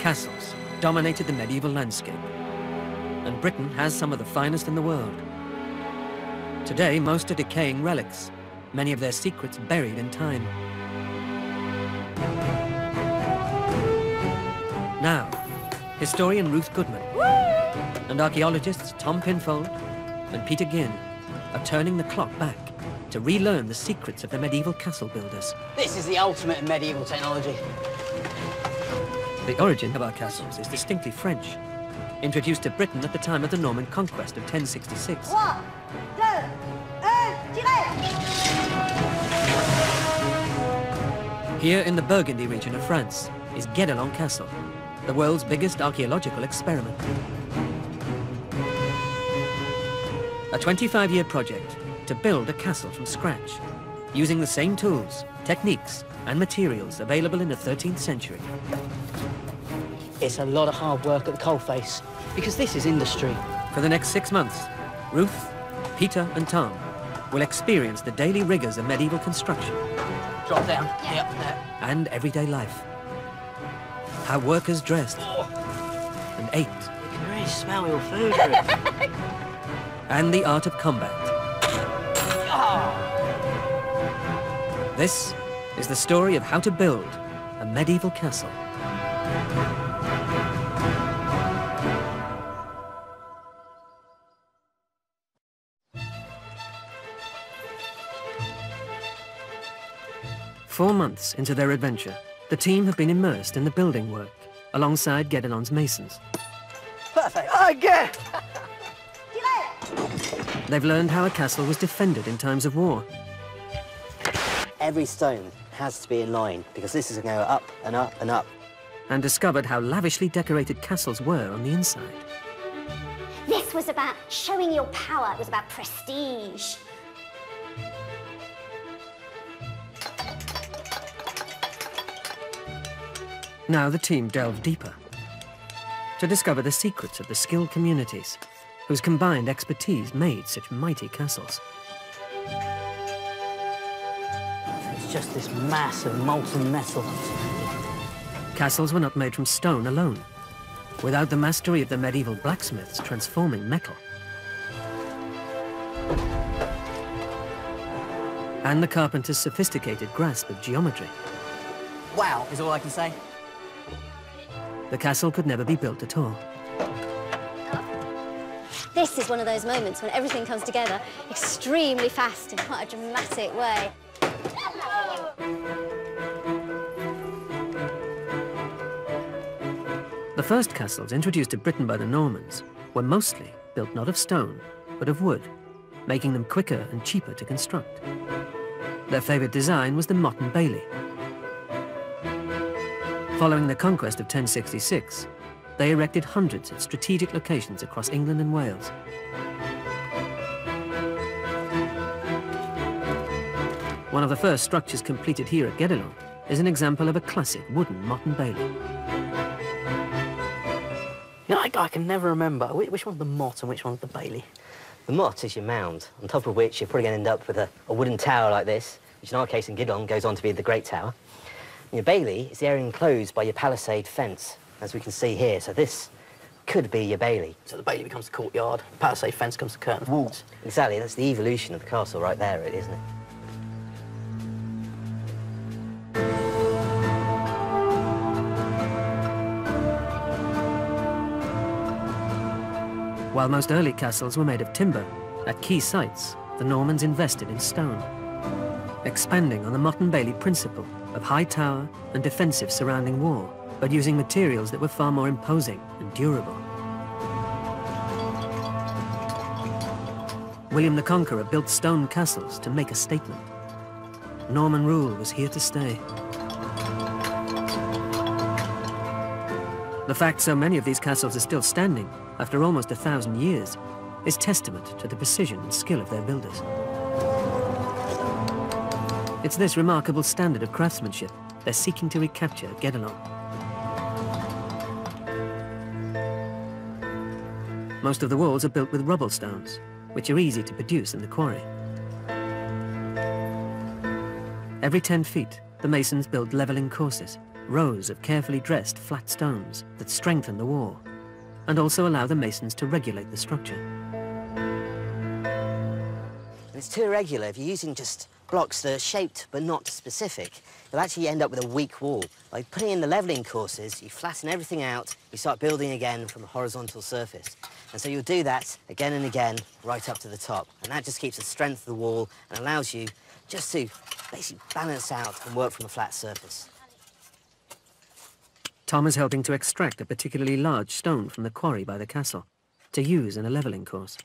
Castles dominated the medieval landscape, and Britain has some of the finest in the world. Today, most are decaying relics, many of their secrets buried in time. Now, historian Ruth Goodman and archaeologists Tom Pinfold and Peter Ginn are turning the clock back to relearn the secrets of the medieval castle builders. This is the ultimate in medieval technology. The origin of our castles is distinctly French, introduced to Britain at the time of the Norman conquest of 1066. 3, 2, 1, tirez! Here in the Burgundy region of France is Guédelon Castle, the world's biggest archaeological experiment. A 25-year project to build a castle from scratch, using the same tools, techniques, and materials available in the 13th century. It's a lot of hard work at the coalface, because this is industry. For the next 6 months, Ruth, Peter, and Tom will experience the daily rigors of medieval construction. Drop down. Yep, there. And everyday life. How workers dressed and ate. You can really smell your food, Ruth. And the art of combat. This is the story of how to build a medieval castle. Four months into their adventure, the team have been immersed in the building work, alongside Guédelon's masons. Perfect. Again! They've learned how a castle was defended in times of war. Every stone has to be in line, because this is going to go up and up and up. And discovered how lavishly decorated castles were on the inside. This was about showing your power. It was about prestige. Now the team delve deeper to discover the secrets of the skilled communities whose combined expertise made such mighty castles. It's just this mass of molten metal. Castles were not made from stone alone, without the mastery of the medieval blacksmiths transforming metal. And the carpenter's sophisticated grasp of geometry. Wow, is all I can say. The castle could never be built at all. This is one of those moments when everything comes together extremely fast in quite a dramatic way. The first castles introduced to Britain by the Normans were mostly built not of stone, but of wood, making them quicker and cheaper to construct. Their favourite design was the motte and bailey. Following the conquest of 1066, they erected hundreds at strategic locations across England and Wales. One of the first structures completed here at Guédelon is an example of a classic wooden motte and bailey. You know, I can never remember which one's the motte and which one's the bailey. The motte is your mound, on top of which you're probably going to end up with a wooden tower like this, which in our case in Guédelon goes on to be the Great Tower. And your bailey is the area enclosed by your palisade fence, as we can see here. So this could be your bailey. So the bailey becomes the courtyard, the palisade fence becomes the curtain of walls. Exactly, that's the evolution of the castle right there, really, isn't it? While most early castles were made of timber, at key sites, the Normans invested in stone, expanding on the motte and bailey principle of high tower and defensive surrounding wall, but using materials that were far more imposing and durable. William the Conqueror built stone castles to make a statement. Norman rule was here to stay. The fact so many of these castles are still standing after almost 1,000 years is testament to the precision and skill of their builders. It's this remarkable standard of craftsmanship they're seeking to recapture at Guédelon. Most of the walls are built with rubble stones, which are easy to produce in the quarry. Every 10 feet, the masons build levelling courses, rows of carefully dressed flat stones that strengthen the wall and also allow the masons to regulate the structure. And it's too irregular. If you're using just blocks that are shaped but not specific, you'll actually end up with a weak wall. By putting in the levelling courses, you flatten everything out, you start building again from a horizontal surface. And so you'll do that again and again, right up to the top. And that just keeps the strength of the wall and allows you just to basically balance out and work from a flat surface. Tom is helping to extract a particularly large stone from the quarry by the castle to use in a levelling course.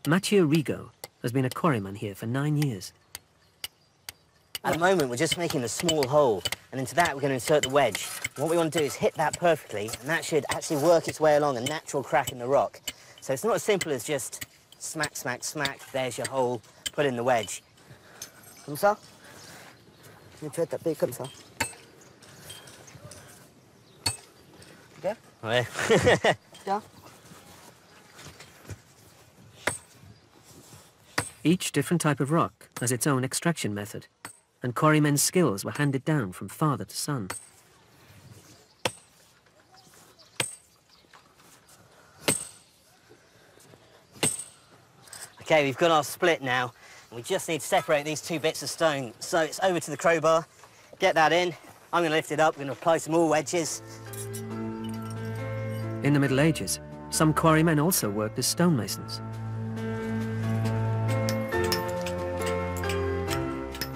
Mathieu Rigaud has been a quarryman here for 9 years. At the moment, we're just making a small hole, and into that we're going to insert the wedge. What we want to do is hit that perfectly, and that should actually work its way along a natural crack in the rock. So it's not as simple as just smack, smack, smack, there's your hole, put in the wedge. Comme ça? You fais taper comme ça. Okay? Ouais. Yeah. Each different type of rock has its own extraction method, and quarrymen's skills were handed down from father to son. Okay, we've got our split now, and we just need to separate these two bits of stone. So it's over to the crowbar, get that in. I'm going to lift it up, we're going to apply some more wedges. In the Middle Ages, some quarrymen also worked as stonemasons.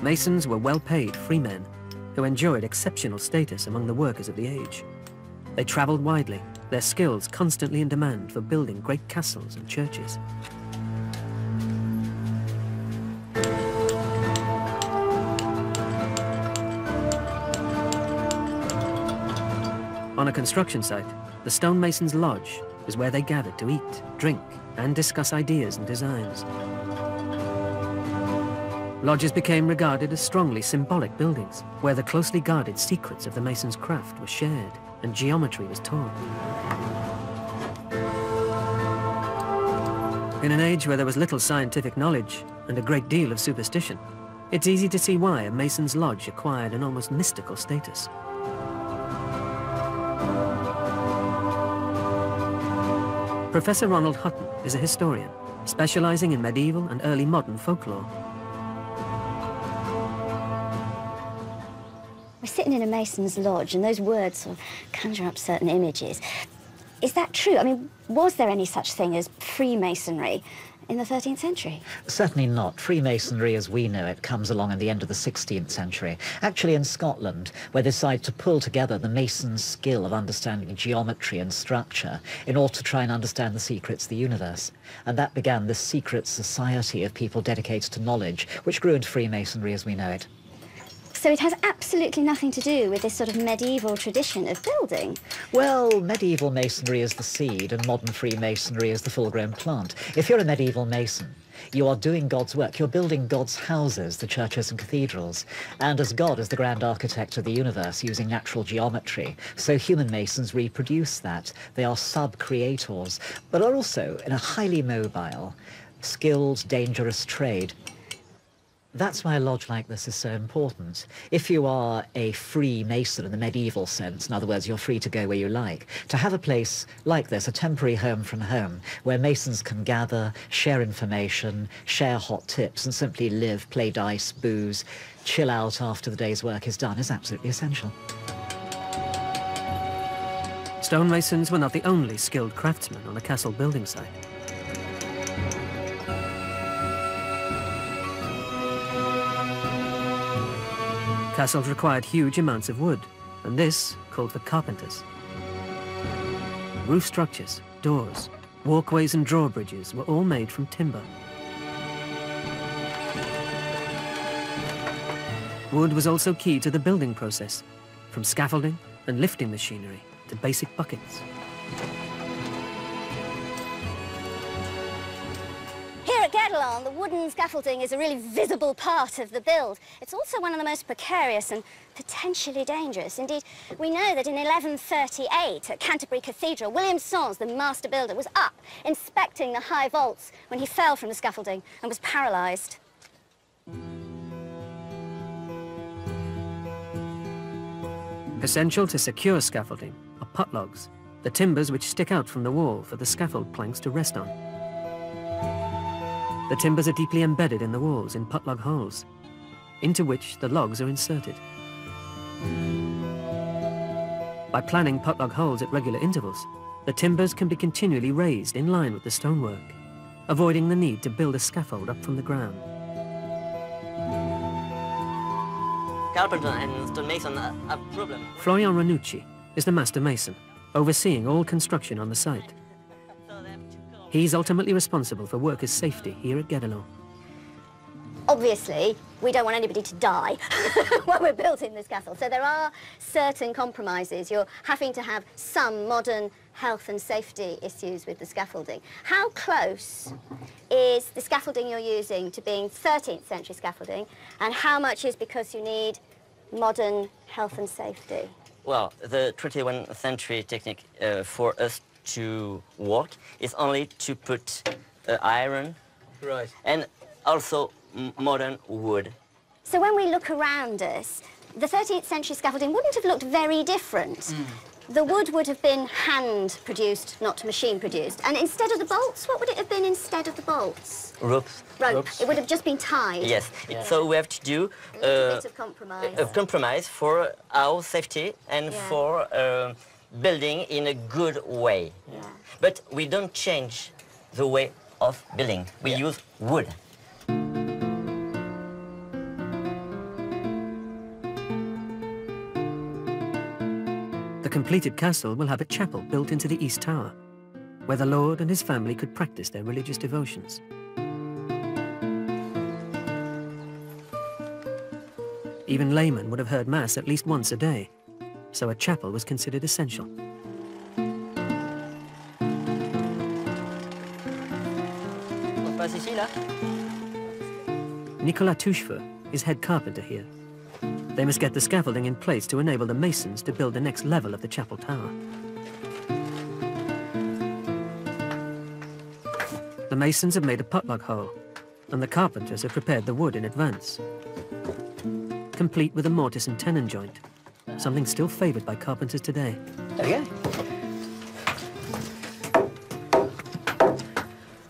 Masons were well-paid free men who enjoyed exceptional status among the workers of the age. They travelled widely, their skills constantly in demand for building great castles and churches. On a construction site, the stonemasons' lodge is where they gathered to eat, drink, and discuss ideas and designs. Lodges became regarded as strongly symbolic buildings, where the closely guarded secrets of the mason's craft were shared and geometry was taught. In an age where there was little scientific knowledge and a great deal of superstition, it's easy to see why a mason's lodge acquired an almost mystical status. Professor Ronald Hutton is a historian, specializing in medieval and early modern folklore. We're sitting in a mason's lodge, and those words sort of conjure up certain images. Is that true? I mean, was there any such thing as Freemasonry in the 13th century? Certainly not. Freemasonry as we know it comes along in the end of the 16th century. Actually in Scotland, where they decided to pull together the mason's skill of understanding geometry and structure in order to try and understand the secrets of the universe. And that began this secret society of people dedicated to knowledge, which grew into Freemasonry as we know it. So it has absolutely nothing to do with this sort of medieval tradition of building? Well, medieval masonry is the seed and modern Freemasonry is the full-grown plant. If you're a medieval mason, you are doing God's work. You're building God's houses, the churches and cathedrals. And as God is the grand architect of the universe using natural geometry, so human masons reproduce that. They are sub-creators, but are also in a highly mobile, skilled, dangerous trade. That's why a lodge like this is so important. If you are a free mason in the medieval sense, in other words, you're free to go where you like, to have a place like this, a temporary home from home, where masons can gather, share information, share hot tips, and simply live, play dice, booze, chill out after the day's work is done, is absolutely essential. Stonemasons were not the only skilled craftsmen on a castle building site. Castles required huge amounts of wood, and this called for carpenters. Roof structures, doors, walkways and drawbridges were all made from timber. Wood was also key to the building process, from scaffolding and lifting machinery to basic buckets. The wooden scaffolding is a really visible part of the build. It's also one of the most precarious and potentially dangerous. Indeed, we know that in 1138 at Canterbury Cathedral, William Sens, the master builder, was up inspecting the high vaults when he fell from the scaffolding and was paralysed. Essential to secure scaffolding are putlogs, the timbers which stick out from the wall for the scaffold planks to rest on. The timbers are deeply embedded in the walls in putlog holes, into which the logs are inserted. By planning putlog holes at regular intervals, the timbers can be continually raised in line with the stonework, avoiding the need to build a scaffold up from the ground. Carpenter and stonemason are a problem. Florian Ranucci is the master mason, overseeing all construction on the site. He's ultimately responsible for workers' safety here at Guédelon. Obviously, we don't want anybody to die when we're building the scaffold. So there are certain compromises. You're having to have some modern health and safety issues with the scaffolding. How close is the scaffolding you're using to being 13th century scaffolding, and how much is because you need modern health and safety? Well, the 21st century technique for us to work is only to put iron, Right. and also modern wood. So when we look around us, the 13th century scaffolding wouldn't have looked very different. The wood would have been hand-produced, not machine-produced. And instead of the bolts, what would it have been instead of the bolts? Ropes. Ropes. It would have just been tied. Yes. Yeah. So we have to do A little bit of compromise. a compromise for our safety and Yeah. for building in a good way. Yeah. But we don't change the way of building. We use wood. The completed castle will have a chapel built into the east tower, where the Lord and his family could practice their religious devotions. Even laymen would have heard Mass at least once a day, so a chapel was considered essential. On passe ici, là? Nicolas Touchefeu is head carpenter here. They must get the scaffolding in place to enable the masons to build the next level of the chapel tower. The masons have made a putlog hole, and the carpenters have prepared the wood in advance, complete with a mortise and tenon joint, something still favoured by carpenters today. There we go.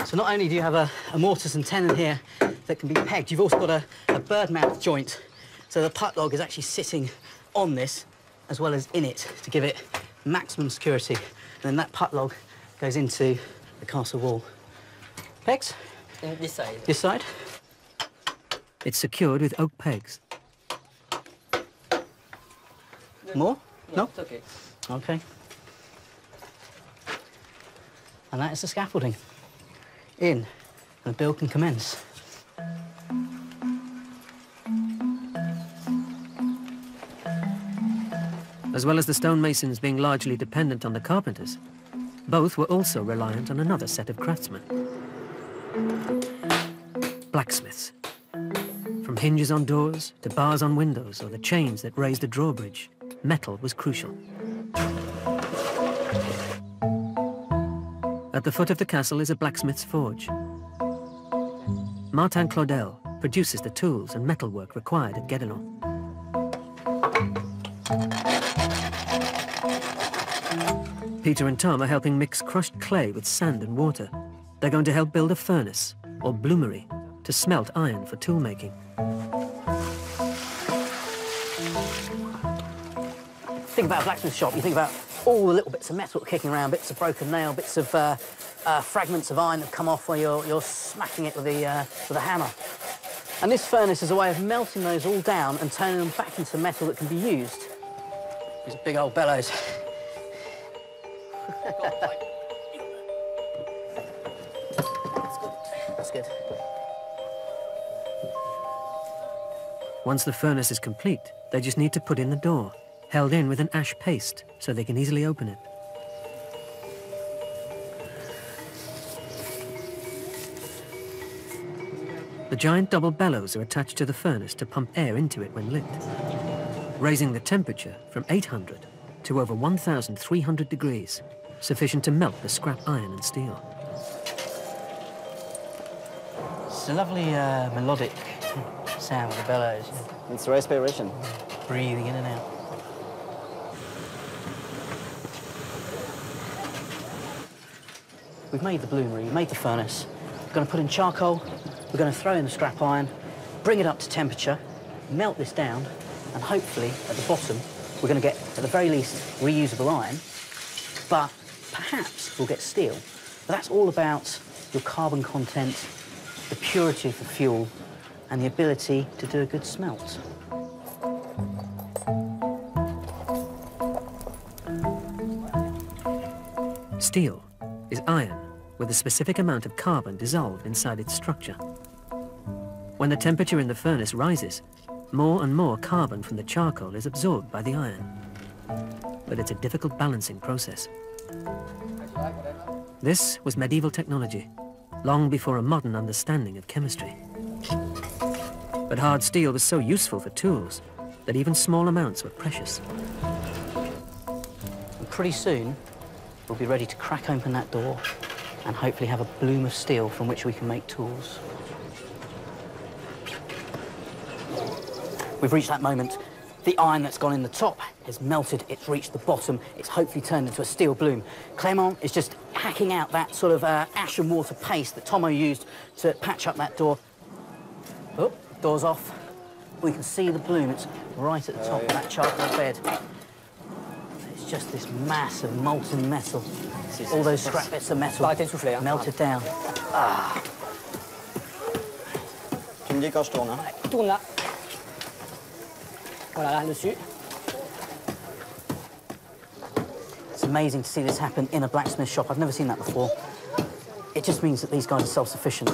So not only do you have a mortise and tenon here that can be pegged, you've also got a bird mouth joint. So the putlog is actually sitting on this as well as in it to give it maximum security. And then that putlog goes into the castle wall. Pegs? In this side. This side? It's secured with oak pegs. More? No? It's okay. Okay. And that is the scaffolding. In, and the build can commence. As well as the stonemasons being largely dependent on the carpenters, both were also reliant on another set of craftsmen. Blacksmiths. From hinges on doors to bars on windows or the chains that raised a drawbridge, metal was crucial. At the foot of the castle is a blacksmith's forge. Martin Claudel produces the tools and metalwork required at Guédelon. Peter and Tom are helping mix crushed clay with sand and water. They're going to help build a furnace, or bloomery, to smelt iron for tool making. Think about a blacksmith shop, you think about all the little bits of metal kicking around, bits of broken nail, bits of fragments of iron that come off when you're smashing it with a hammer. And this furnace is a way of melting those all down and turning them back into metal that can be used. These big old bellows. That's good. Once the furnace is complete, they just need to put in the door, held in with an ash paste so they can easily open it. The giant double bellows are attached to the furnace to pump air into it when lit, raising the temperature from 800 to over 1,300 degrees, sufficient to melt the scrap iron and steel. It's a lovely melodic sound with the bellows. It's respiration. Breathing in and out. we've made the bloomery, we've made the furnace. We're going to put in charcoal, we're going to throw in the scrap iron, bring it up to temperature, melt this down, and hopefully, at the bottom, we're going to get, at the very least, reusable iron, but perhaps we'll get steel. But that's all about your carbon content, the purity of the fuel, and the ability to do a good smelt. Steel is iron with a specific amount of carbon dissolved inside its structure. When the temperature in the furnace rises, more and more carbon from the charcoal is absorbed by the iron. But it's a difficult balancing process. This was medieval technology, long before a modern understanding of chemistry. But hard steel was so useful for tools that even small amounts were precious. And pretty soon, we'll be ready to crack open that door and hopefully have a bloom of steel from which we can make tools. We've reached that moment. The iron that's gone in the top has melted, it's reached the bottom, it's hopefully turned into a steel bloom. Clement is just hacking out that sort of ash and water paste that Tomo used to patch up that door. Oh, door's off. We can see the bloom, it's right at the top of that charcoal bed. It's just this mass of molten metal. All those scrap bits of metal melted down. Ah. Tu me dis quand je tourne, hein? Tourne là. Voilà, là, dessus. It's amazing to see this happen in a blacksmith shop. I've never seen that before. It just means that these guys are self-sufficient.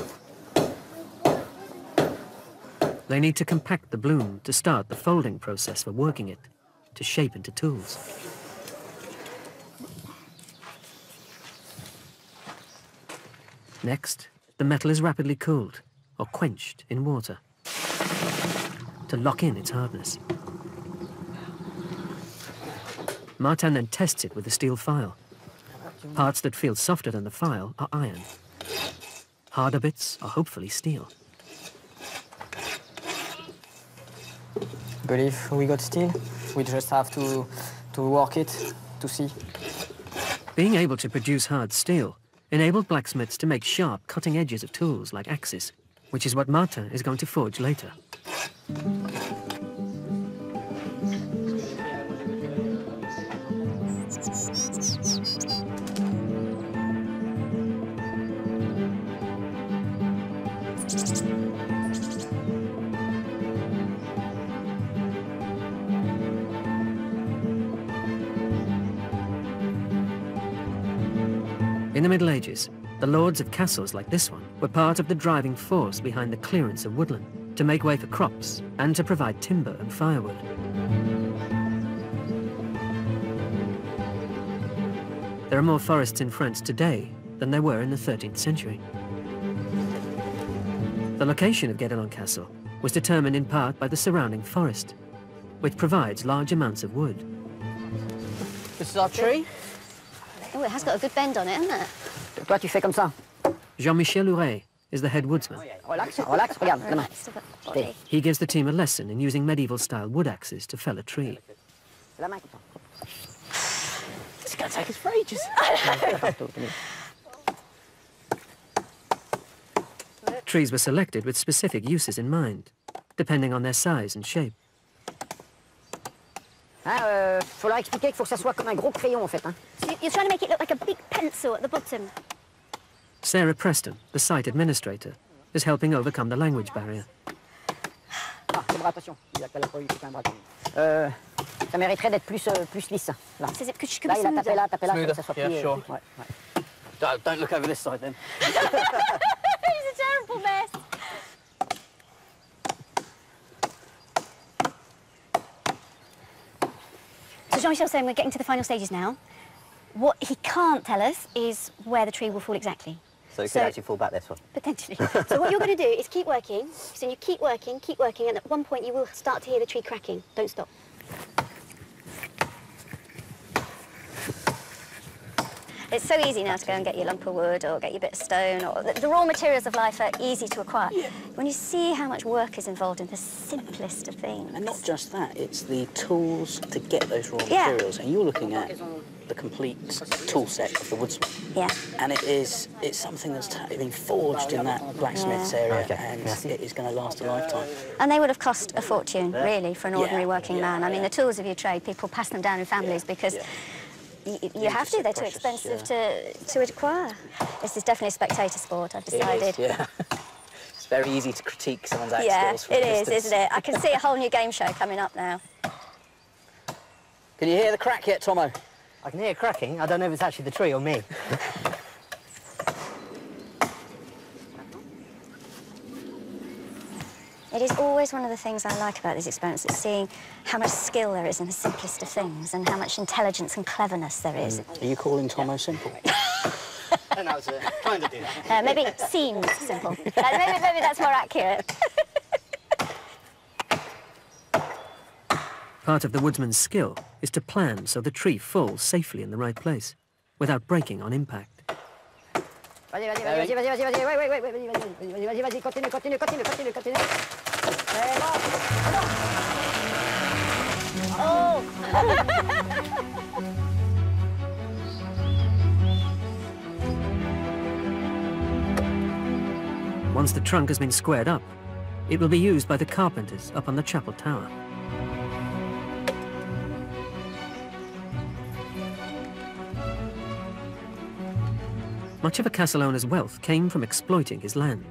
They need to compact the bloom to start the folding process for working it, to shape into tools. Next, the metal is rapidly cooled, or quenched in water, to lock in its hardness. Martin then tests it with a steel file. Parts that feel softer than the file are iron. Harder bits are hopefully steel. But if we got steel, we just have to work it to see. Being able to produce hard steel enabled blacksmiths to make sharp cutting edges of tools like axes, which is what Martin is going to forge later. In the Middle Ages, the lords of castles like this one were part of the driving force behind the clearance of woodland to make way for crops and to provide timber and firewood. There are more forests in France today than there were in the 13th century. The location of Guédelon Castle was determined in part by the surrounding forest, which provides large amounts of wood. This is our tree. Oh, it has got a good bend on it, hasn't it? Toi, tu fais comme ça. Jean-Michel Houret is the head woodsman. Relax, relax, regarde, la main. Still got body. He gives the team a lesson in using medieval-style wood axes to fell a tree. La main comme ça. This is going to take us for ages. Trees were selected with specific uses in mind, depending on their size and shape. Faut leur expliquer qu'il faut que ça soit comme un gros crayon, en fait. Hein. So you're trying to make it look like a big pencil at the bottom. Sarah Preston, the site administrator, is helping overcome the language barrier. Ah, le bras, attention. Il a pas un bras. Ça mériterait d'être plus lisse. Là. Says it could Là, be il a tapé là, Smoother. que ça soit Yeah, plié. sure. Ouais, ouais. Don't look over this side then. It's a terrible mess. So Jean-Michel's saying we're getting to the final stages now. What he can't tell us is where the tree will fall exactly. So it could actually fall back this one. Potentially. So what you're going to do is keep working. So you keep working, and at one point you will start to hear the tree cracking. Don't stop. It's so easy now to go and get your lump of wood or get your bit of stone. Or the raw materials of life are easy to acquire. Yeah. When you see how much work is involved in the simplest of things. And not just that, it's the tools to get those raw materials. And you're looking at the complete tool set of the woodsman. Yeah. And it's something that's been forged in that blacksmith's area, and it is going to last a lifetime. And they would have cost a fortune, really, for an ordinary working man. I mean, the tools of your trade, people pass them down in families because you have to. They're too expensive to acquire. This is definitely a spectator sport, I've decided. Yeah. It's very easy to critique someone's axe skills from it a is, distance. isn't it? I can see a whole new game show coming up now. Can you hear the crack yet, Tomo? I can hear cracking. I don't know if it's actually the tree or me. It is always one of the things I like about these experiments, is seeing how much skill there is in the simplest of things and how much intelligence and cleverness there is. Are you calling Tomo simple? And I was trying to do that. Maybe it seems simple. Maybe that's more accurate. Part of the woodsman's skill is to plan so the tree falls safely in the right place, without breaking on impact. Vas-y, vas-y, vas-y, vas-y, vas-y, vas-y, vas-y, vas-y, continue, continue, continue, continue, continue. C'est bon. Oh! Once the trunk has been squared up, it will be used by the carpenters up on the chapel tower. Much of a castle owner's wealth came from exploiting his land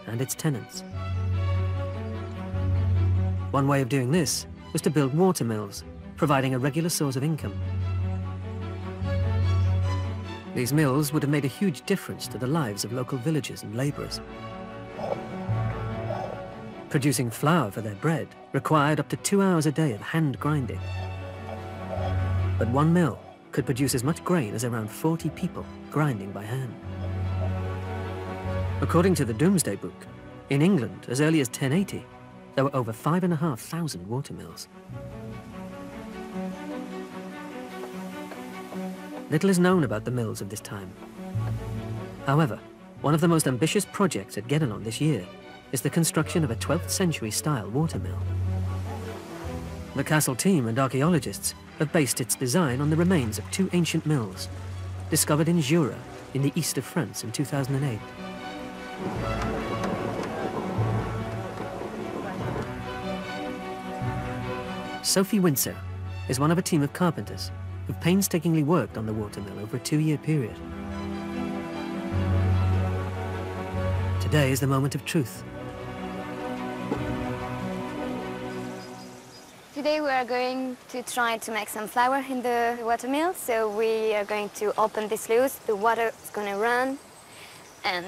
and its tenants. One way of doing this was to build water mills, providing a regular source of income. These mills would have made a huge difference to the lives of local villagers and labourers. Producing flour for their bread required up to 2 hours a day of hand grinding. But one mill could produce as much grain as around 40 people grinding by hand. According to the Doomsday Book, in England, as early as 1080, there were over 5,500 water mills. Little is known about the mills of this time. However, one of the most ambitious projects at Geddelon this year is the construction of a 12th century style water mill. The castle team and archaeologists have based its design on the remains of 2 ancient mills, discovered in Jura, in the east of France in 2008. Sophie Windsor is one of a team of carpenters who've painstakingly worked on the water mill over a 2-year period. Today is the moment of truth. Today we are going to try to make some flour in the water mill. So we are going to open this sluice, the water is going to run, and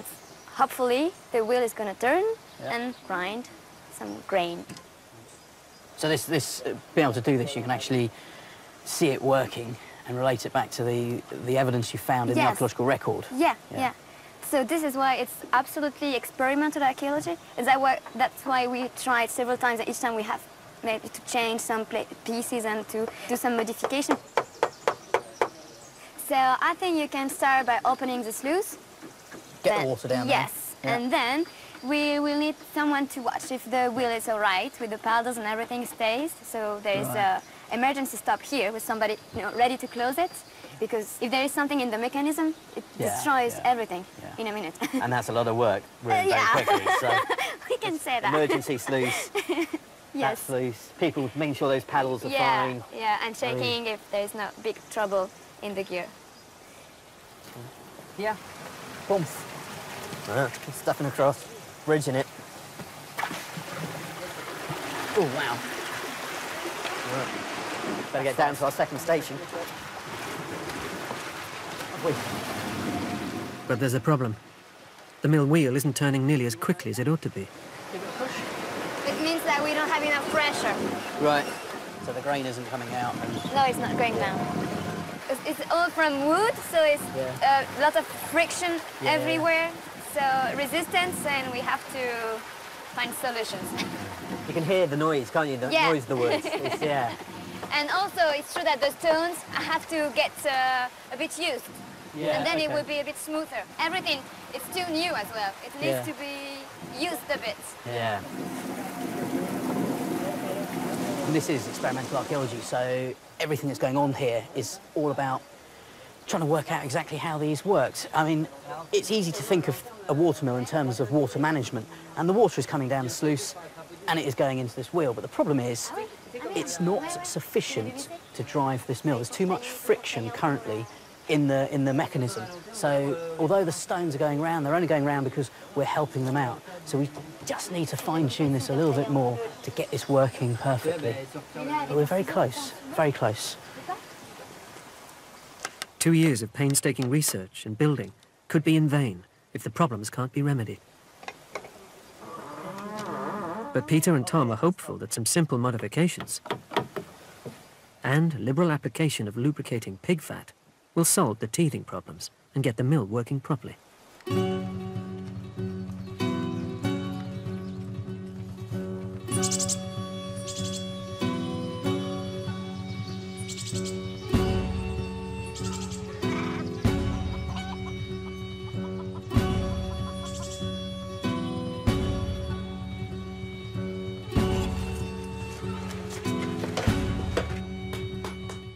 hopefully the wheel is going to turn and grind some grain. So being able to do this, you can actually see it working and relate it back to the evidence you found in the archaeological record. Yeah. So this is why it's absolutely experimental archaeology. That's why we tried several times, and each time we have maybe to change some pieces and to do some modification. So I think you can start by opening the sluice. Get the water down there. Yes, and then we will need someone to watch if the wheel is all right with the paddles and everything stays. So there is an emergency stop here with somebody ready to close it, because if there is something in the mechanism, it destroys everything in a minute. And that's a lot of work, really, very quickly. So we can say that. emergency sluice. That sluice. People making sure those paddles are fine. Yeah, and checking if there is no big trouble in the gear. Yeah. Boom. Stuffing across, bridging it. Oh, wow. Better get down to our second station. But there's a problem. The mill wheel isn't turning nearly as quickly as it ought to be. It means that we don't have enough pressure. Right. So the grain isn't coming out. No, it's not going down. It's all from wood, so it's a lot of friction everywhere. So resistance, and we have to find solutions. You can hear the noise, can't you? The noise of the wood. And also, it's true that the stones have to get a bit used. And then it will be a bit smoother. Everything, it's too new as well. It needs to be used a bit. Yeah. And this is experimental archaeology, so everything that's going on here is all about trying to work out exactly how these worked. I mean, it's easy to think of a watermill in terms of water management, and the water is coming down the sluice and it is going into this wheel, but the problem is it's not sufficient to drive this mill. There's too much friction currently in the mechanism. So although the stones are going round, they're only going round because we're helping them out. So we just need to fine-tune this a little bit more to get this working perfectly. But we're very close, very close. 2 years of painstaking research and building could be in vain if the problems can't be remedied. But Peter and Tom are hopeful that some simple modifications and liberal application of lubricating pig fat will solve the teething problems and get the mill working properly.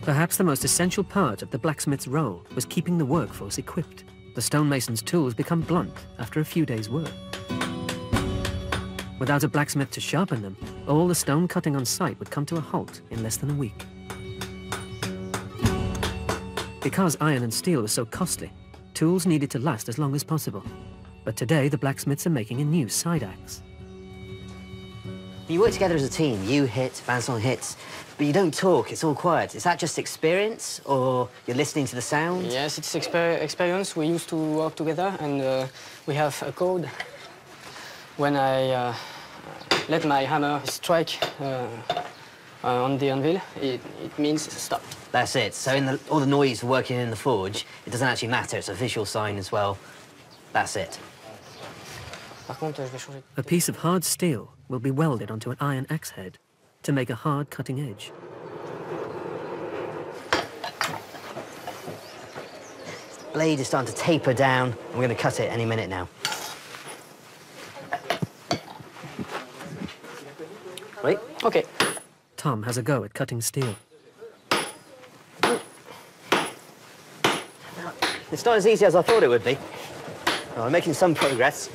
Perhaps the most essential part of the blacksmith's role was keeping the workforce equipped. The stonemason's tools become blunt after a few days' work. Without a blacksmith to sharpen them, all the stone cutting on site would come to a halt in less than a week. Because iron and steel were so costly, tools needed to last as long as possible. But today, the blacksmiths are making a new side axe. You work together as a team. You hit, Vincent hits, but you don't talk. It's all quiet. Is that just experience, or you're listening to the sound? Yes, it's experience. We used to work together, and we have a code. When I let my hammer strike on the anvil, it means stop. That's it. So in all the noise working in the forge, it doesn't actually matter. It's a visual sign as well. That's it. A piece of hard steel will be welded onto an iron axe head to make a hard cutting edge. The blade is starting to taper down. I'm going to cut it any minute now. Right? Okay. Tom has a go at cutting steel. It's not as easy as I thought it would be. Oh, I'm making some progress.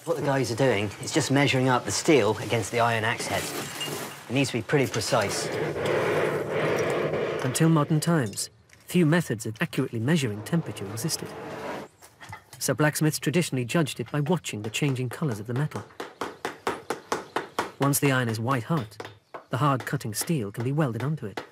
What the guys are doing is just measuring up the steel against the iron axe head. It needs to be pretty precise. Until modern times, few methods of accurately measuring temperature existed. So blacksmiths traditionally judged it by watching the changing colours of the metal. Once the iron is white hot, the hard cutting steel can be welded onto it.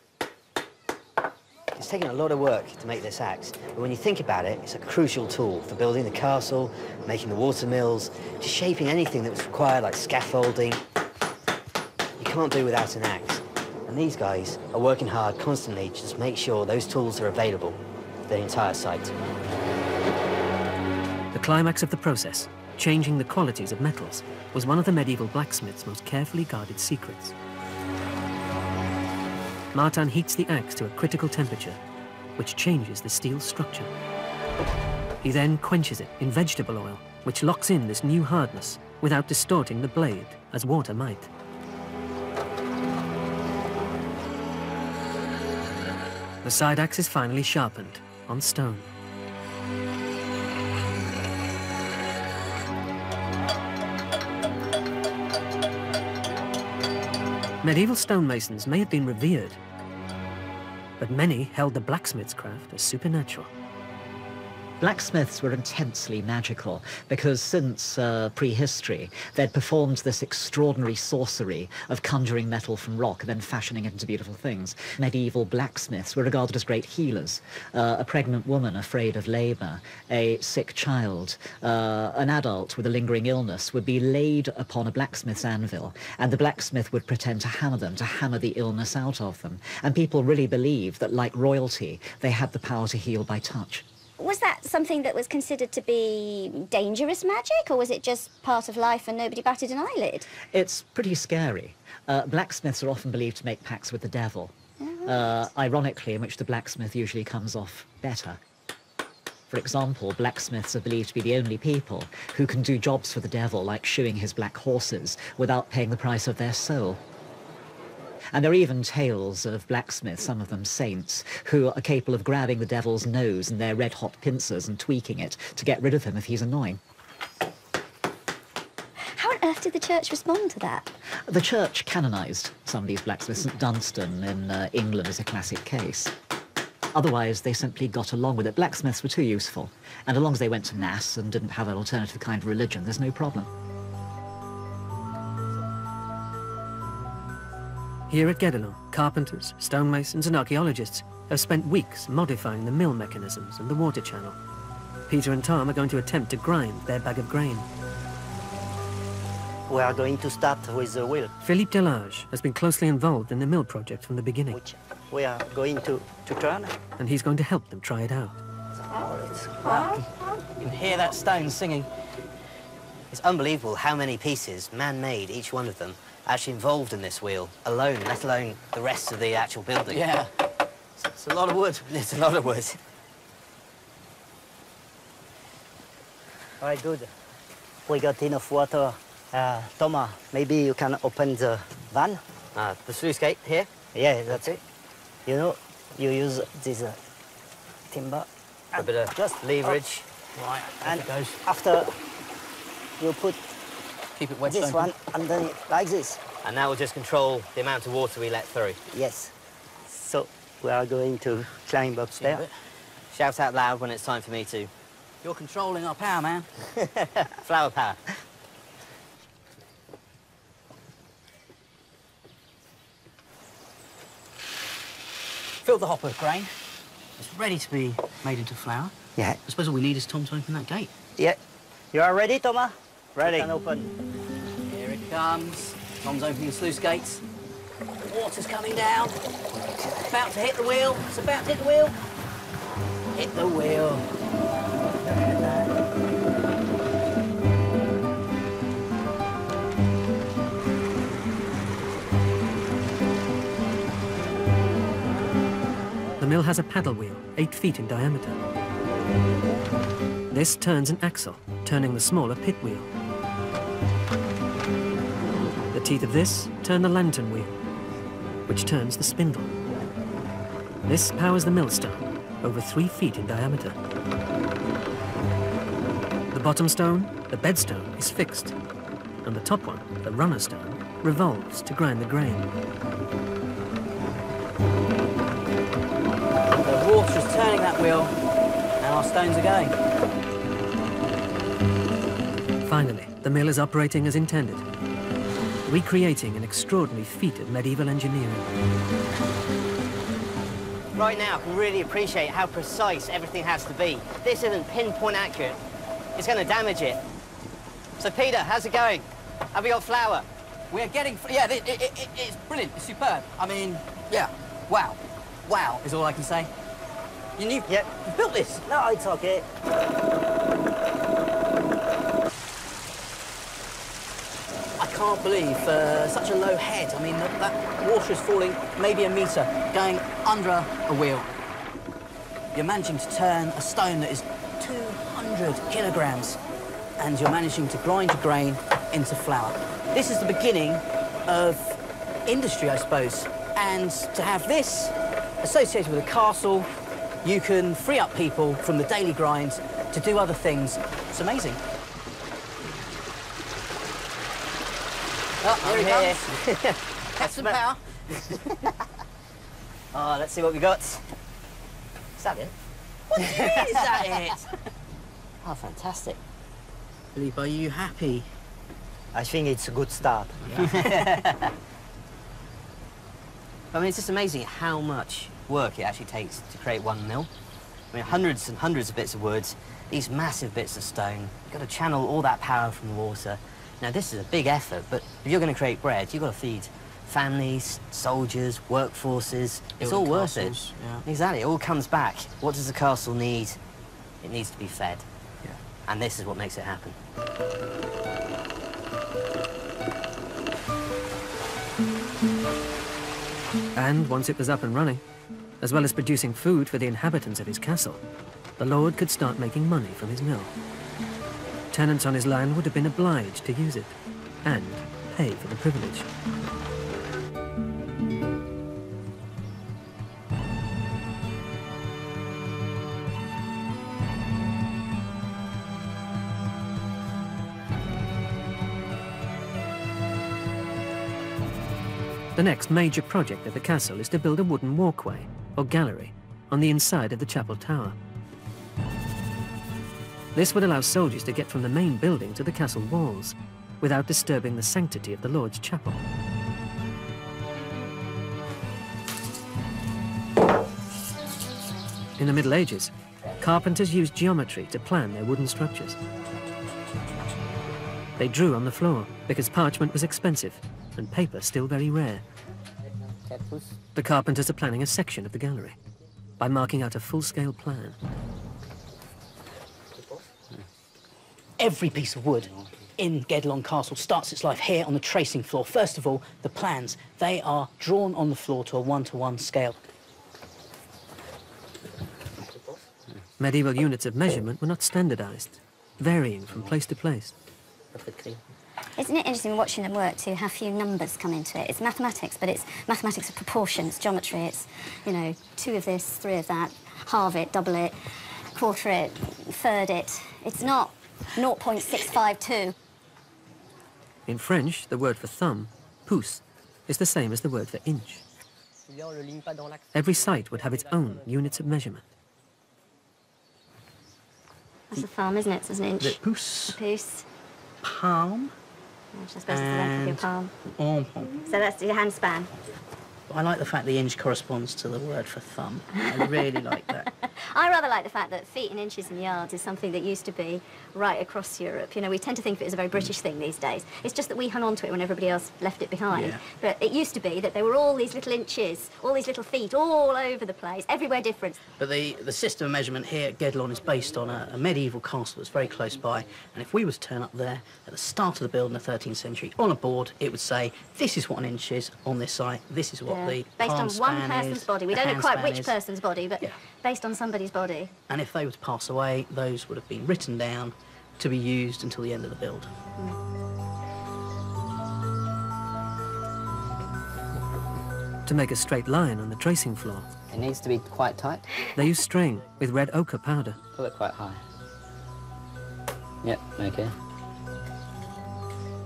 It's taken a lot of work to make this axe, but when you think about it, it's a crucial tool for building the castle, making the water mills, just shaping anything that was required, like scaffolding. You can't do without an axe. And these guys are working hard constantly to just make sure those tools are available for the entire site. The climax of the process, changing the qualities of metals, was one of the medieval blacksmith's most carefully guarded secrets. Martin heats the axe to a critical temperature, which changes the steel's structure. He then quenches it in vegetable oil, which locks in this new hardness without distorting the blade as water might. The side axe is finally sharpened on stone. Medieval stonemasons may have been revered, but many held the blacksmith's craft as supernatural. Blacksmiths were intensely magical because since prehistory, they'd performed this extraordinary sorcery of conjuring metal from rock and then fashioning it into beautiful things. Medieval blacksmiths were regarded as great healers. A pregnant woman afraid of labour, a sick child, an adult with a lingering illness would be laid upon a blacksmith's anvil, and the blacksmith would pretend to hammer them, to hammer the illness out of them. And people really believed that, like royalty, they had the power to heal by touch. Was that something that was considered to be dangerous magic, or was it just part of life and nobody batted an eyelid? It's pretty scary. Blacksmiths are often believed to make pacts with the devil, ironically, in which the blacksmith usually comes off better. For example, blacksmiths are believed to be the only people who can do jobs for the devil, like shoeing his black horses, without paying the price of their soul. And there are even tales of blacksmiths, some of them saints, who are capable of grabbing the devil's nose in their red-hot pincers and tweaking it to get rid of him if he's annoying. How on earth did the church respond to that? The church canonised some of these blacksmiths. St Dunstan in England is a classic case. Otherwise, they simply got along with it. Blacksmiths were too useful, and as long as they went to Mass and didn't have an alternative kind of religion, there's no problem. Here at Guédelon, carpenters, stonemasons and archaeologists have spent weeks modifying the mill mechanisms and the water channel. Peter and Tom are going to attempt to grind their bag of grain. We are going to start with the wheel, Philippe Delage has been closely involved in the mill project from the beginning, which we are going to turn. and he's going to help them try it out. You can hear that stone singing. It's unbelievable how many pieces, man-made, each one of them, actually involved in this wheel alone, let alone the rest of the actual building. Yeah. It's a lot of wood. It's a lot of wood. All right, good. We got enough water. Thomas, maybe you can open the van. The sluice gate here. Yeah, that's it. You know, you use this timber. A bit of just leverage. Right, And it goes. after you put Keep it wedged this open. one underneath, like this. And now we'll just control the amount of water we let through. Yes. So we are going to climb upstairs. Keep it. Shout out loud when it's time for me to. You're controlling our power, man. Flower power. Fill the hopper with grain. It's ready to be made into flour. Yeah. I suppose all we need is Tom to open that gate. Yeah. You are ready, Thomas? Ready. You can open. Here it comes. Tom's opening the sluice gates. Water's coming down. About to hit the wheel. It's about to hit the wheel. Hit the wheel. Look at that. The mill has a paddle wheel, 8 feet in diameter. This turns an axle, turning the smaller pit wheel. The teeth of this turn the lantern wheel, which turns the spindle. This powers the millstone, over 3 feet in diameter. The bottom stone, the bedstone, is fixed, and the top one, the runner stone, revolves to grind the grain. The water's turning that wheel, and our stones are going. Finally, the mill is operating as intended, recreating an extraordinary feat of medieval engineering. Right now, I can really appreciate how precise everything has to be. This isn't pinpoint accurate. It's going to damage it. So, Peter, how's it going? Have we got flour? We're getting... Yeah, it's brilliant. It's superb. I mean, yeah. Wow. Wow is all I can say. You built this. No, it's okay. I can't believe such a low head. I mean, that water is falling maybe a metre, going under a wheel. You're managing to turn a stone that is 200 kilograms, and you're managing to grind your grain into flour. This is the beginning of industry, I suppose. And to have this associated with a castle, you can free up people from the daily grind to do other things. It's amazing. Oh, there he comes. Captain Power. Oh, let's see what we got. Is that it? What do you mean, is that it? Oh, fantastic. Philippe, are you happy? I think it's a good start. I mean, it's just amazing how much work it actually takes to create one mill. I mean, hundreds and hundreds of bits of wood, these massive bits of stone. You've got to channel all that power from the water. Now, this is a big effort, but if you're going to create bread, you've got to feed families, soldiers, workforces. It's all worth it. Yeah. Exactly, it all comes back. What does the castle need? It needs to be fed. Yeah. And this is what makes it happen. And once it was up and running, as well as producing food for the inhabitants of his castle, the lord could start making money from his mill. Tenants on his land would have been obliged to use it and pay for the privilege. The next major project of the castle is to build a wooden walkway, or gallery, on the inside of the chapel tower. This would allow soldiers to get from the main building to the castle walls, without disturbing the sanctity of the Lord's chapel. In the Middle Ages, carpenters used geometry to plan their wooden structures. They drew on the floor because parchment was expensive and paper still very rare. The carpenters are planning a section of the gallery by marking out a full-scale plan. Every piece of wood in Gedlon Castle starts its life here on the tracing floor. First of all, the plans. They are drawn on the floor to a one-to-one scale. Medieval units of measurement were not standardized, varying from place to place. Isn't it interesting watching them work too, how few numbers come into it? It's mathematics, but it's mathematics of proportions, geometry. It's, you know, 2 of this, 3 of that, halve it, double it, quarter it, third it. It's not 0.652. In French, the word for thumb, pouce, is the same as the word for inch. Every site would have its own units of measurement. That's a thumb, isn't it? It's an inch. The pouce. A pouce. Palm. I suppose it's the length of your palm. Arm. So that's your hand span. I like the fact the inch corresponds to the word for thumb. I really like that. I rather like the fact that feet and inches and yards is something that used to be right across Europe. You know, we tend to think of it as a very British thing these days. It's just that we hung on to it when everybody else left it behind. Yeah. But it used to be that there were all these little inches, all these little feet all over the place, everywhere different. But the system of measurement here at Gedlon is based on a medieval castle that's very close by. And if we were to turn up there at the start of the build in the 13th century, on a board, it would say, this is what an inch is on this site, this is what the based palm on span one person's is, body. We the don't know hand quite span which is. person's body, but Yeah. based on somebody's body. And if they were to pass away, those would have been written down to be used until the end of the build. To make a straight line on the tracing floor, It needs to be quite tight. they use string with red ochre powder. Pull it quite high. Yep, okay.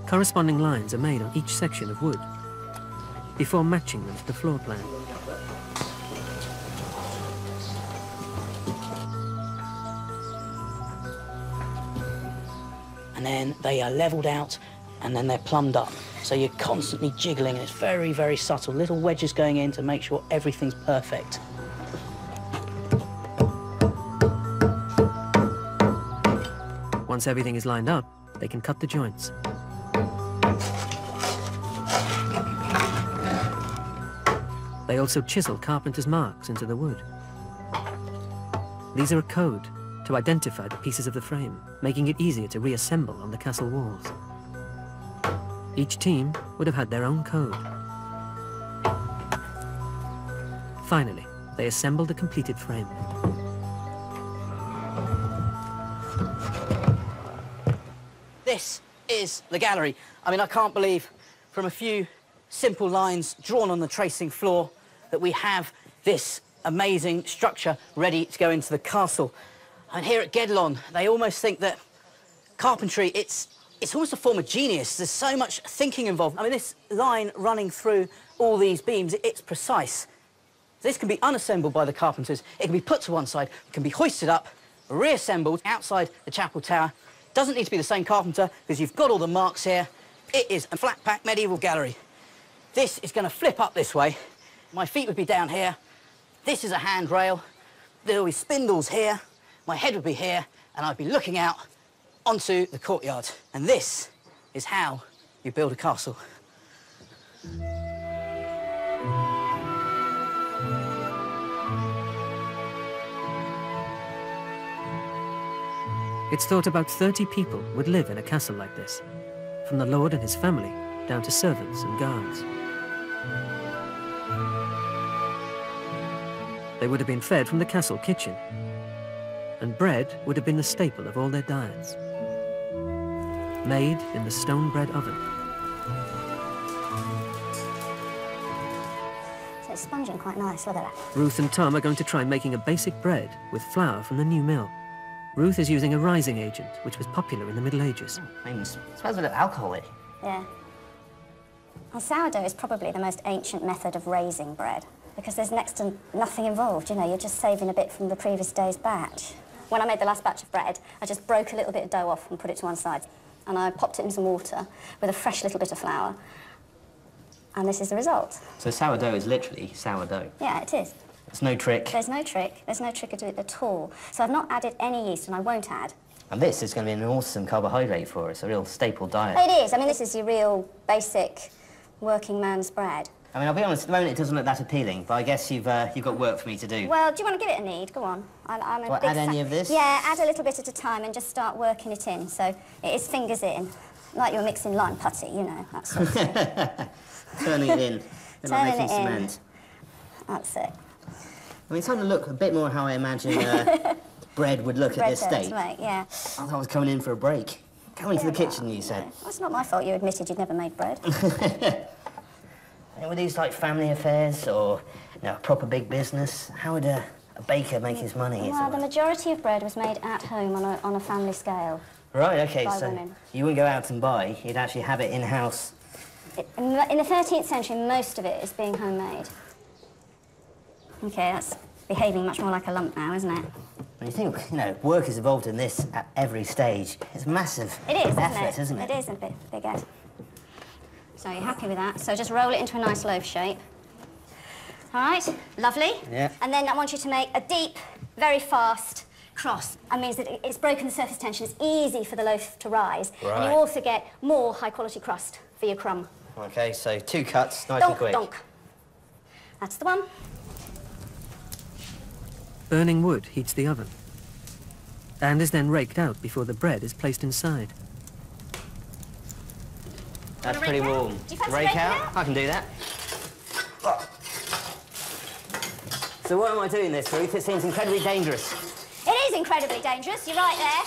Corresponding lines are made on each section of wood before matching them to the floor plan. And then they are levelled out and then they're plumbed up. So you're constantly jiggling and it's very, very subtle. Little wedges going in to make sure everything's perfect. Once everything is lined up, they can cut the joints. They also chisel carpenter's marks into the wood. These are a code to identify the pieces of the frame, making it easier to reassemble on the castle walls. Each team would have had their own code. Finally, they assembled the completed frame. This is the gallery. I mean, I can't believe from a few simple lines drawn on the tracing floor that we have this amazing structure ready to go into the castle. And here at Gedlon, they almost think that carpentry, it's almost a form of genius. There's so much thinking involved. I mean, this line running through all these beams, it's precise. This can be unassembled by the carpenters. It can be put to one side, it can be hoisted up, reassembled outside the chapel tower. Doesn't need to be the same carpenter because you've got all the marks here. It is a flat-pack medieval gallery. This is going to flip up this way. My feet would be down here. This is a handrail. There will be spindles here. My head would be here, and I'd be looking out onto the courtyard. And this is how you build a castle. It's thought about 30 people would live in a castle like this, from the lord and his family down to servants and guards. They would have been fed from the castle kitchen. and bread would have been the staple of all their diets. Made in the stone bread oven. So it's spongy and quite nice, look at that. Ruth and Tom are going to try making a basic bread with flour from the new mill. Ruth is using a rising agent, which was popular in the Middle Ages. Smells a bit of alcohol in it. Yeah. Well, sourdough is probably the most ancient method of raising bread because there's next to nothing involved, you know, you're just saving a bit from the previous day's batch. When I made the last batch of bread, I just broke a little bit of dough off and put it to one side, and I popped it in some water with a fresh little bit of flour, and this is the result. So sourdough is literally sourdough? Yeah, it is. There's no trick? There's no trick. There's no trick to it at all. So I've not added any yeast, and I won't add. And this is going to be an awesome carbohydrate for us, a real staple diet. It is. I mean, this is your real basic working man's bread. I mean, I'll be honest, at the moment it doesn't look that appealing, but I guess you've got work for me to do. Well, do you want to give it a knead? Go on. I'm a Do I big add any of this? Yeah, add a little bit at a time and just start working it in. So it is fingers in, like you're mixing lime putty, you know, that sort of thing. Turning it in, then I'm making Turning it in. cement. That's it. I mean, it's starting to look a bit more how I imagine bread would look at this stage. Yeah. I thought I was coming in for a break. Go into the kitchen, you said. No. Well, it's not my fault you admitted you'd never made bread. And were these like family affairs or a proper big business? How would a baker make his money? Well, the majority of bread was made at home on a family scale. Right, OK, by so women. You wouldn't go out and buy, you'd actually have it in-house. In the 13th century, most of it is being homemade. OK, that's behaving much more like a lump now, isn't it? When you think, work is involved in this at every stage, it's massive effort, isn't it? It is a big effort. So you're happy with that? So just roll it into a nice loaf shape. All right, lovely. Yeah. And then I want you to make a deep, very fast cross. That means that it's broken the surface tension. It's easy for the loaf to rise. Right. And you also get more high-quality crust for your crumb. OK, so 2 cuts, nice Donk, and quick. donk. That's the one. Burning wood heats the oven and is then raked out before the bread is placed inside. That's pretty warm. Do you fancy Rake raking out? out? I can do that. So why am I doing this, Ruth? It seems incredibly dangerous. It is incredibly dangerous, you're right there.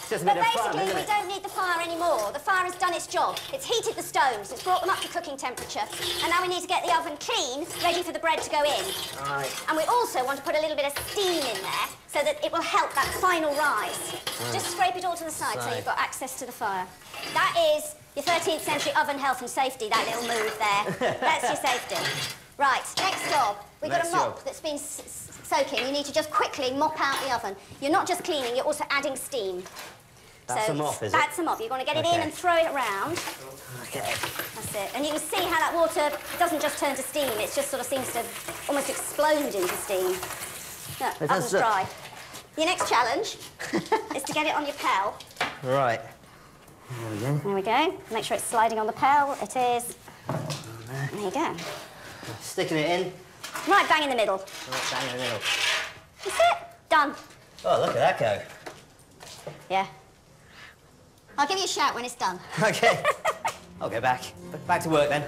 It's just a But bit of fun, basically, isn't we it? don't need the fire anymore. The fire has done its job. It's heated the stones, it's brought them up to cooking temperature, and now we need to get the oven clean, ready for the bread to go in. Right. And we also want to put a little bit of steam in there so that it will help that final rise. Just scrape it all to the side so you've got access to the fire. That is your 13th century oven health and safety, that little move there. That's your safety. Right, next job. We've got a mop that's been soaking. You need to just quickly mop out the oven. You're not just cleaning, you're also adding steam. That's a mop, is it? That's a mop. You're going to get it in and throw it around. OK. That's it. And you can see how that water doesn't just turn to steam, it just sort of seems to almost explode into steam. Look, It does oven's look- dry. Your next challenge is to get it on your pail. Right. There we go. There we go. Make sure it's sliding on the pail. It is. There you go. Sticking it in. Right bang in the middle. Right, bang in the middle. That's it. Done. Oh, look at that go. Yeah. I'll give you a shout when it's done. OK. I'll go back. Back to work, then.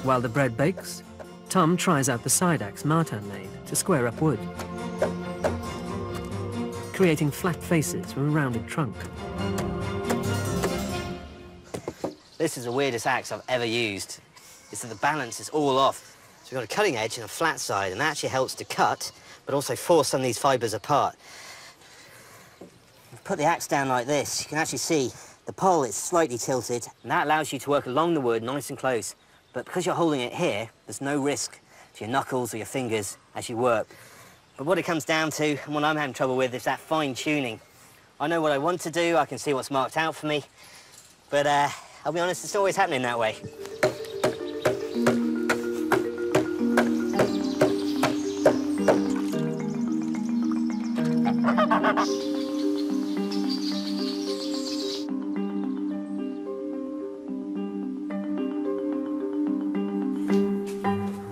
While the bread bakes, Tom tries out the side axe Martin made to square up wood, creating flat faces from a rounded trunk. This is the weirdest axe I've ever used. It's that the balance is all off. So we've got a cutting edge and a flat side, and that actually helps to cut, but also force some of these fibres apart. Put the axe down like this, you can actually see the pole is slightly tilted, and that allows you to work along the wood nice and close. But because you're holding it here, there's no risk to your knuckles or your fingers as you work. But what it comes down to, and what I'm having trouble with, is that fine-tuning. I know what I want to do, I can see what's marked out for me, but I'll be honest, it's always happening that way.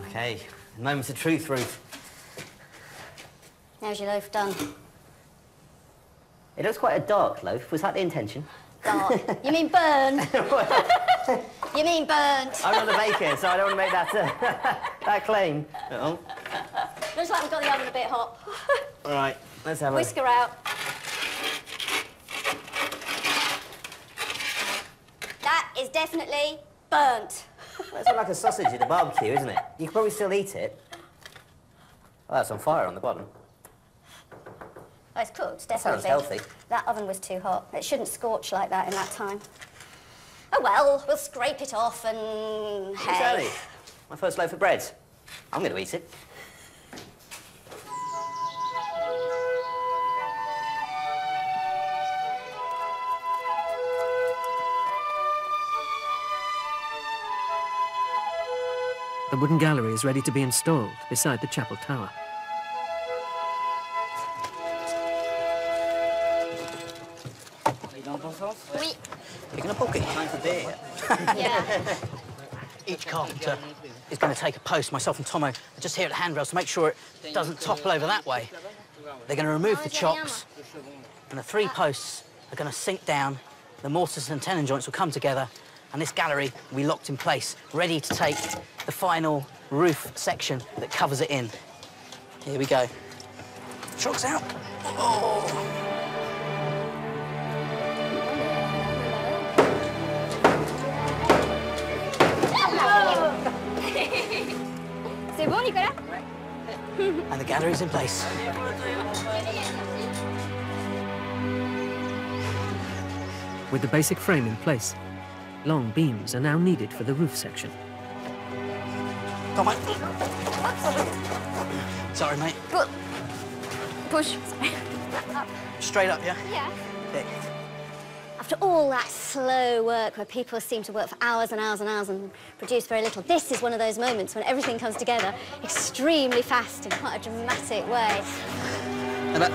OK, moments of truth, Ruth. There's your loaf done. It looks quite a dark loaf. Was that the intention? Dark. You mean burn? You mean burnt? I'm not a baker, so I don't want to make that that claim. Uh-oh. Looks like we've got the oven a bit hot. All right, let's have a... Whisk her out. That is definitely burnt. Well, it's like a sausage at a barbecue, isn't it? You could probably still eat it. Oh, that's on fire on the bottom. Oh, it's cooked, definitely. Sounds healthy. That oven was too hot. It shouldn't scorch like that in that time. Oh, well, we'll scrape it off and... hey. Exactly. My first loaf of bread. I'm going to eat it. The wooden gallery is ready to be installed beside the chapel tower. Oui. Picking a pocket. Time for beer. Yeah. Each carpenter is going to take a post. Myself and Tomo are just here at the handrails to make sure it doesn't topple over that way. They're going to remove the chocks, and the 3 posts are going to sink down. The mortise and tenon joints will come together, and this gallery will be locked in place, ready to take the final roof section that covers it in. Here we go. Chocks out. Oh. C'est bon, Nicolas? And the gallery's in place. With the basic frame in place, long beams are now needed for the roof section. Come on. Sorry, mate. Push. Sorry. Straight up, yeah? Yeah. Okay. After all that slow work where people seem to work for hours and hours and hours and produce very little, this is one of those moments when everything comes together extremely fast in quite a dramatic way. And that...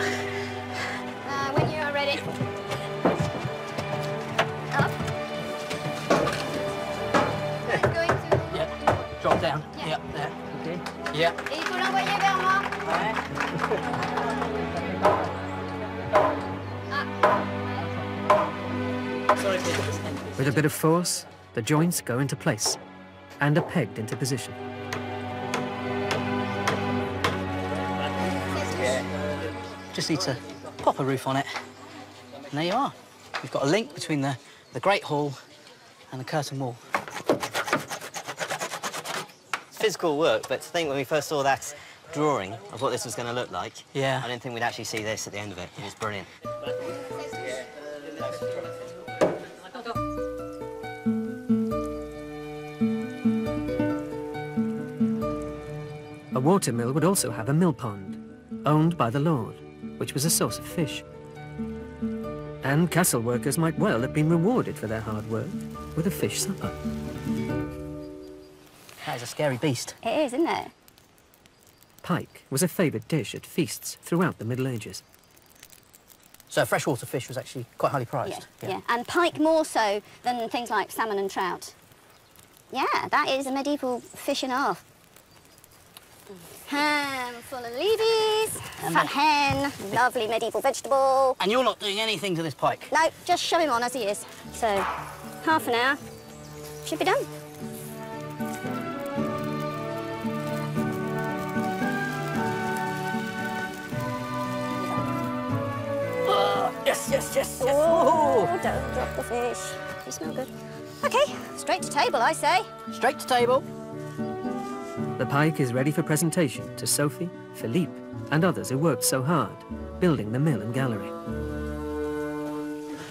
When you are ready. Up. Going to... Yeah. Drop down. Yeah. Yep, there. Okay. Yeah. Et il faut l'envoyer vers moi. With a bit of force, the joints go into place and are pegged into position. Just need to pop a roof on it. And there you are. You've got a link between the Great Hall and the curtain wall. It's physical work, but to think when we first saw that drawing of what this was going to look like, Yeah. I didn't think we'd actually see this at the end of it. It was brilliant. A watermill would also have a mill pond, owned by the Lord, which was a source of fish. And castle workers might well have been rewarded for their hard work with a fish supper. That is a scary beast. It is, isn't it? Pike was a favoured dish at feasts throughout the Middle Ages. So freshwater fish was actually quite highly prized. Yeah. And pike more so than things like salmon and trout. Yeah, that is a medieval fish and a half. Ham full of leavies, fat hen, lovely medieval vegetable. And you're not doing anything to this pike? No, just shove him on as he is. So, half an hour, should be done. Yes, yes, yes, yes. Oh, don't drop the fish. You smell good. OK, straight to table, I say. Straight to table. The pike is ready for presentation to Sophie, Philippe, and others who worked so hard, building the mill and gallery.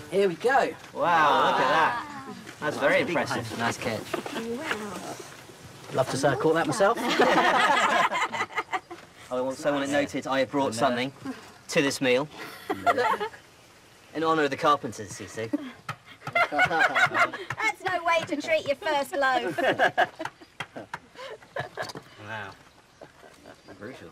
Here we go. Wow, look at that. That's very impressive. Nice catch. Love to say I caught that myself. I want someone that noted I have brought something to this meal. In honour of the carpenters, you see. That's no way to treat your first loaf. Wow. Brutal.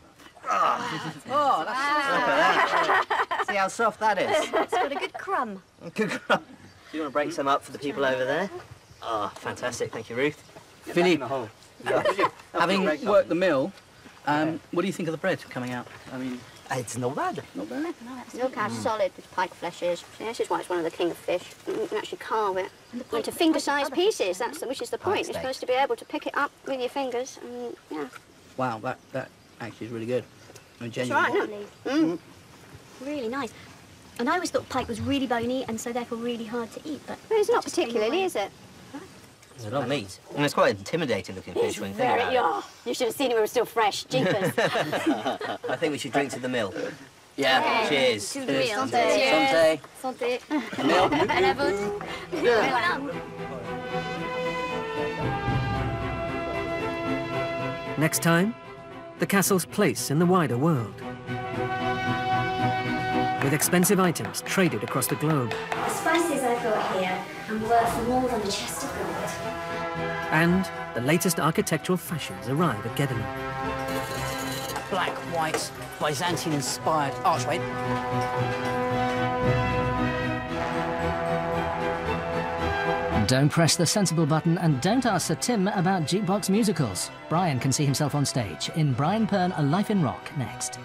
Oh, that's... Look at that. See how soft that is? It's got a good crumb. Good crumb. Do you want to break some up for the people over there? Oh, fantastic. Thank you, Ruth. Philippe, having worked the mill, what do you think of the bread coming out? I mean, It's not bad. Not bad. Look how solid this pike flesh is. See, this is why it's one of the king of fish. You can actually carve it into finger-sized pieces. Which is the point. You're supposed to be able to pick it up with your fingers. And, yeah. Wow, that actually is really good. I mean, It's genuinely. right, isn't it? Really nice. And I always thought pike was really bony and so therefore really hard to eat, but... Well, it's not just came particularly, away. is it? There's a lot of meat. And it's quite an intimidating looking fish when you think about it. Oh, you should have seen it when it was still fresh. Jeepers. I think we should drink to the mill. Yeah. Cheers. To the real. Santé. Santé. À la vôtre. Voilà. Next time, the castle's place in the wider world. With expensive items traded across the globe. The spices I've got here are worth more than a chest of gold. And the latest architectural fashions arrive at Gedelik. Black, white, Byzantine-inspired archway. Don't press the sensible button and don't ask Sir Tim about jukebox musicals. Brian can see himself on stage in Brian Pern, A Life in Rock, next.